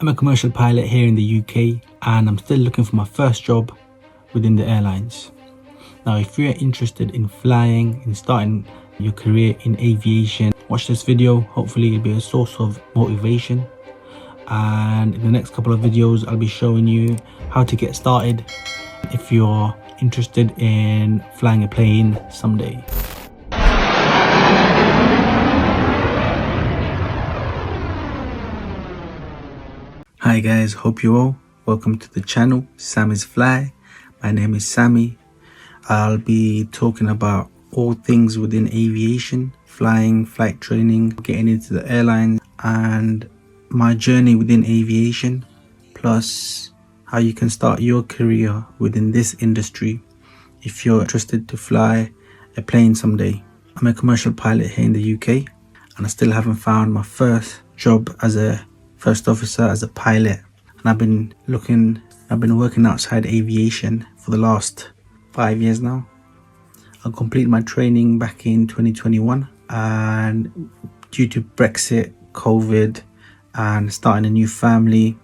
I'm a commercial pilot here in the UK and I'm still looking for my first job within the airlines. Now, if you're interested in flying and starting your career in aviation, watch this video. Hopefully it'll be a source of motivation. And in the next couple of videos, I'll be showing you how to get started if you're interested in flying a plane someday. Hi guys, hope you all. Welcome to the channel, Sammy's Fly. My name is Sammy. I'll be talking about all things within aviation, flying, flight training, getting into the airlines, and my journey within aviation, plus how you can start your career within this industry if you're interested to fly a plane someday. I'm a commercial pilot here in the UK and I still haven't found my first job as a first officer, as a pilot, and I've been working outside aviation for the last 5 years now. I completed my training back in 2021, and due to Brexit, COVID, and starting a new family,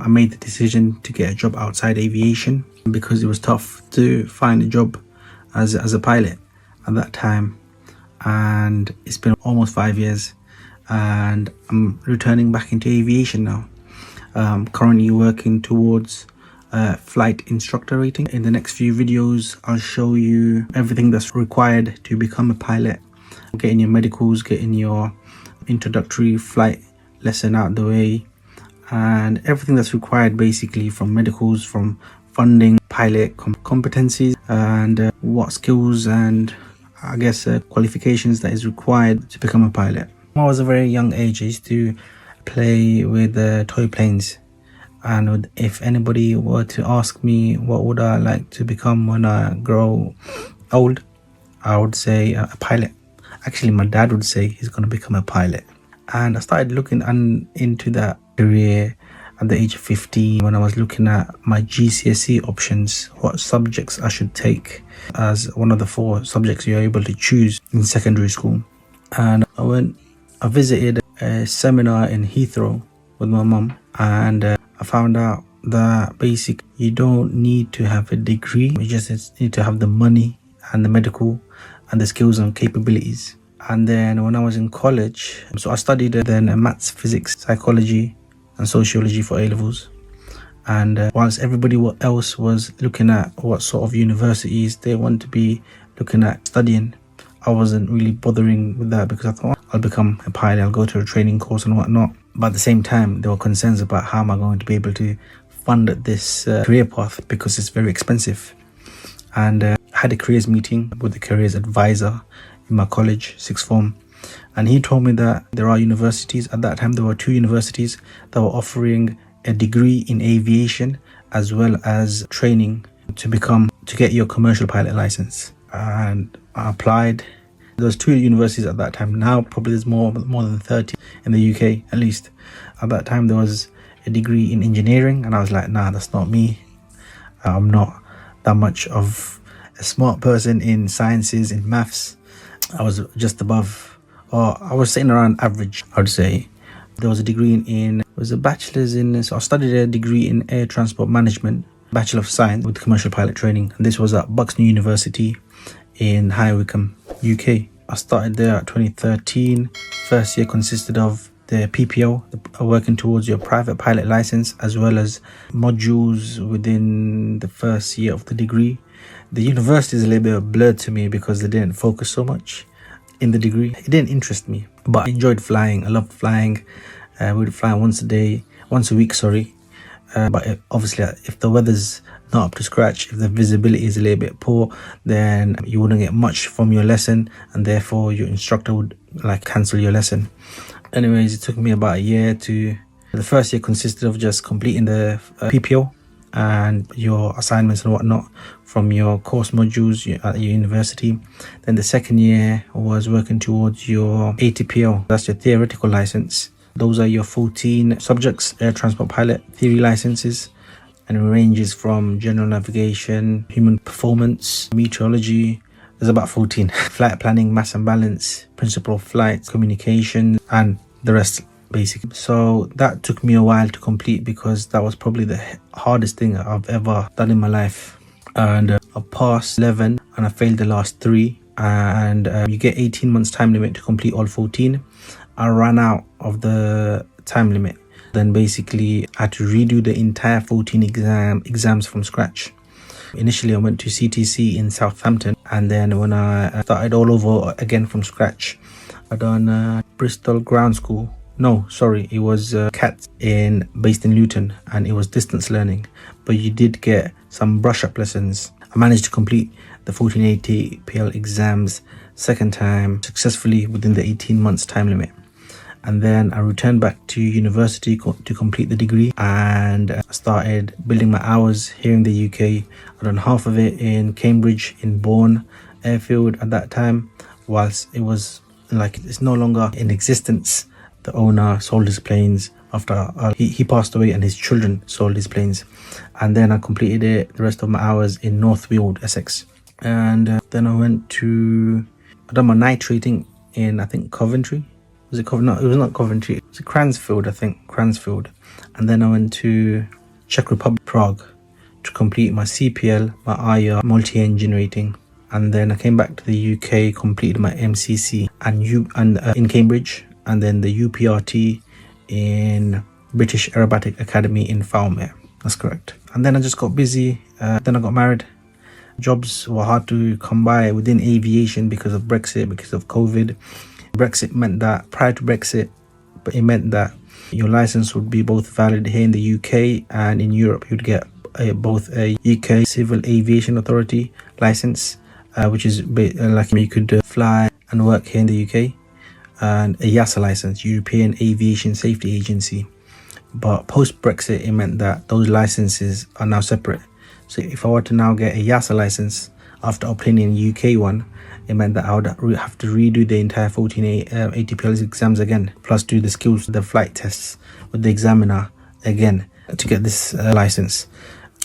I made the decision to get a job outside aviation because it was tough to find a job as a pilot at that time. And it's been almost 5 years and I'm returning back into aviation now. I'm currently working towards flight instructor rating. In the next few videos, I'll show you everything that's required to become a pilot. Getting your medicals, getting your introductory flight lesson out the way, and everything that's required basically, from medicals, from funding, pilot competencies, and what skills and I guess qualifications that is required to become a pilot. When I was a very young age, I used to play with toy planes, and if anybody were to ask me what would I like to become when I grow old, I would say a pilot. Actually, my dad would say he's going to become a pilot. And I started looking into that career at the age of 15 when I was looking at my GCSE options, what subjects I should take as one of the 4 subjects you're able to choose in secondary school. And I visited a seminar in Heathrow with my mum, and I found out that basically you don't need to have a degree, you just need to have the money and the medical and the skills and capabilities. And then when I was in college, so I studied then maths, physics, psychology and sociology for A-levels. And whilst everybody else was looking at what sort of universities they want to be looking at studying, I wasn't really bothering with that because I thought I'll become a pilot, I'll go to a training course and whatnot. But at the same time, there were concerns about how am I going to be able to fund this career path because it's very expensive. And I had a careers meeting with the careers advisor in my college, sixth form, and he told me that there are universities. At that time there were 2 universities that were offering a degree in aviation as well as training to get your commercial pilot license. And I applied. There was 2 universities at that time. Now probably there's more than 30 in the UK at least. At that time there was a degree in engineering, and I was like, nah, that's not me. I'm not that much of a smart person in sciences, in maths. I was just above, or I was sitting around average, I would say. There was a degree a bachelor's so I studied a degree in air transport management, Bachelor of Science with commercial pilot training, and this was at Buxton University in High Wycombe, UK. I started there at 2013. First year consisted of the PPL, working towards your private pilot license, as well as modules within the first year of the degree. The university is a little bit blurred to me because they didn't focus so much in the degree. It didn't interest me, but I enjoyed flying. I loved flying. We would fly once a week, but obviously if the weather's not up to scratch, if the visibility is a little bit poor, then you wouldn't get much from your lesson, and therefore your instructor would cancel your lesson. Anyways, it took me about a year the first year consisted of just completing the PPL and your assignments and whatnot from your course modules at your university. Then the second year was working towards your ATPL, that's your theoretical license. Those are your 14 subjects, air transport pilot theory licenses, and it ranges from general navigation, human performance, meteorology. There's about 14. Flight planning, mass and balance, principle of flight, communication, and the rest basically. So that took me a while to complete because that was probably the hardest thing I've ever done in my life. And I passed 11 and I failed the last 3. And you get 18 months time limit to complete all 14. I ran out of the time limit. Then basically I had to redo the entire 14 exams from scratch. Initially I went to CTC in Southampton, and then when I started all over again from scratch, I done Bristol Ground School. No, sorry, it was CAT based in Luton, and it was distance learning, but you did get some brush up lessons. I managed to complete the 1480 PL exams second time successfully within the 18 months time limit. And then I returned back to university to complete the degree, and started building my hours here in the UK. I done half of it in Cambridge, in Bourne Airfield at that time, whilst it was like it's no longer in existence. The owner sold his planes after he passed away, and his children sold his planes. And then I completed it, the rest of my hours, in North Weald, Essex. And then I done my night rating in, I think, Coventry. Was it Coventry? No, it was not Coventry. It was Cransfield, I think. Cransfield. And then I went to Czech Republic, Prague, to complete my CPL, my IR, multi-engine rating. And then I came back to the UK, completed my MCC in Cambridge, and then the UPRT in British Aerobatic Academy in Falmere. That's correct. And then I just got busy. Then I got married. Jobs were hard to come by within aviation because of Brexit, because of COVID. Brexit meant that prior to Brexit, but it meant that your license would be both valid here in the UK and in Europe. You'd get both a UK Civil Aviation Authority license, which is like you could fly and work here in the UK, and a EASA license, European Aviation Safety Agency. But post Brexit, it meant that those licenses are now separate. So if I were to now get a EASA license after obtaining a UK one, it meant that I would have to redo the entire 14 ATPL exams again, plus do the skills, the flight tests with the examiner again to get this license.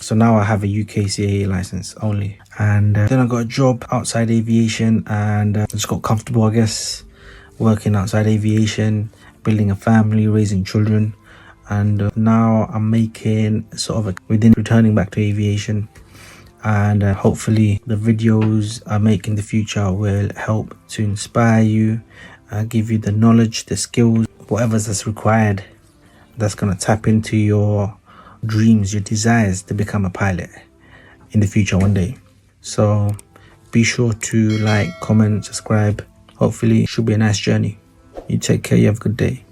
So now I have a UK CAA license only. And then I got a job outside aviation, and just got comfortable, I guess, working outside aviation, building a family, raising children. And now I'm making sort of within returning back to aviation. And hopefully the videos I make in the future will help to inspire you, give you the knowledge, the skills, whatever's that's required, that's going to tap into your dreams, your desires to become a pilot in the future one day. So be sure to like, comment, subscribe. Hopefully it should be a nice journey. You take care, you have a good day.